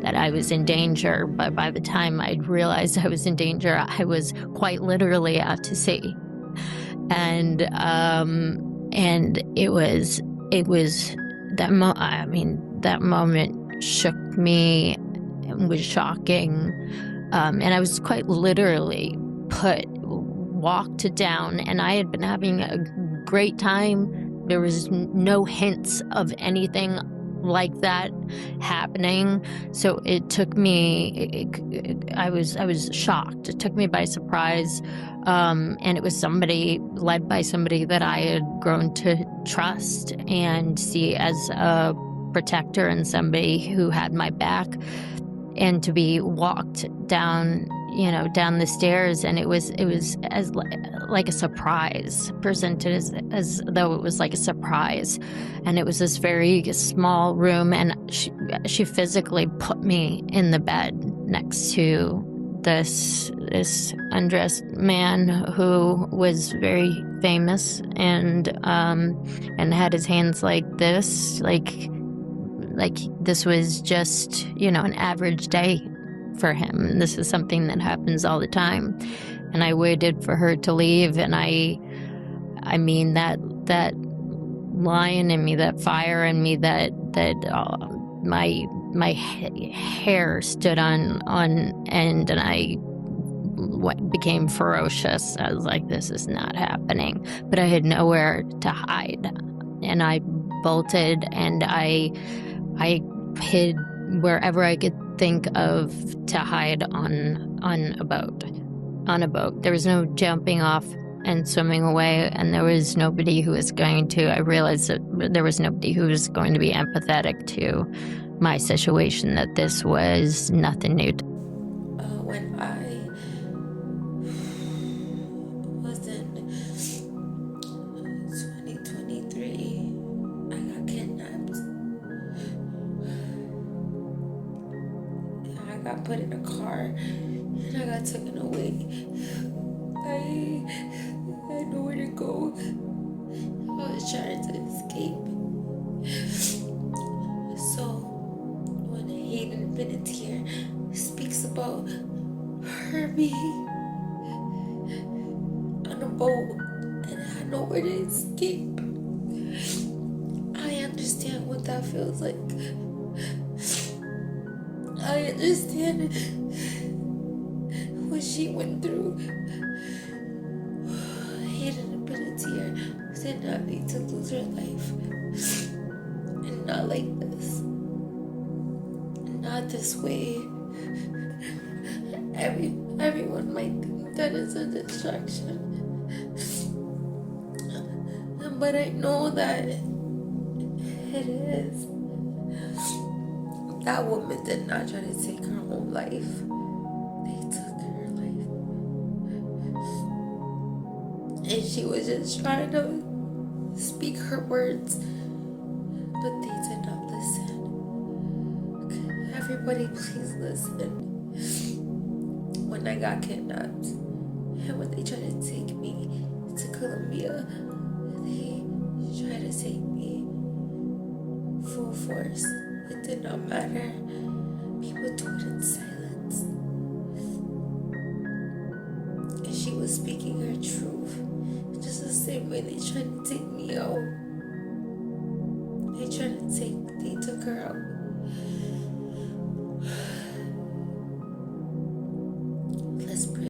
that I was in danger, but by the time I'd realized I was in danger, I was quite literally out to sea. And it was that moment shook me and was shocking. And I was quite literally walked down, and I had been having a great time. There was no hints of anything like that happening. So it took me, I was shocked. It took me by surprise. And it was led by somebody that I had grown to trust and see as a protector and somebody who had my back. And to be walked down the stairs, and it was as like a surprise, presented as though it was like a surprise. And it was this very small room, and she physically put me in the bed next to this undressed man who was very famous and had his hands like this, like this was just, an average day for him. This is something that happens all the time. And I waited for her to leave, and I mean that lion in me, that fire in me, that my hair stood on end, and I became ferocious. I was like, this is not happening. But I had nowhere to hide, and I bolted, and I hid wherever I could think of to hide on a boat. There was no jumping off and swimming away, and there was nobody who was going to, I realized that there was nobody who was going to be empathetic to my situation, that this was nothing new. When I was in 2023, I got kidnapped. I got put in a car, and I got taken away. I had nowhere to go. I was trying to escape. So when Hayden Panettiere speaks about her being on a boat and I had nowhere to escape, I understand what that feels like. I understand what she went through. Hayden Panettiere did not need to lose her life. And not like this. Not this way. Everyone might think that is a distraction. But I know that it is. That woman did not try to take her own life. They took her life. And she was just trying to speak her words, but they did not listen. Everybody, please listen. When I got kidnapped, and when they tried to take me to Colombia, they tried to take me full force. It did not matter. People do it in silence. And she was speaking her truth. Just the same way they tried to take me out. They took her out. Let's pray.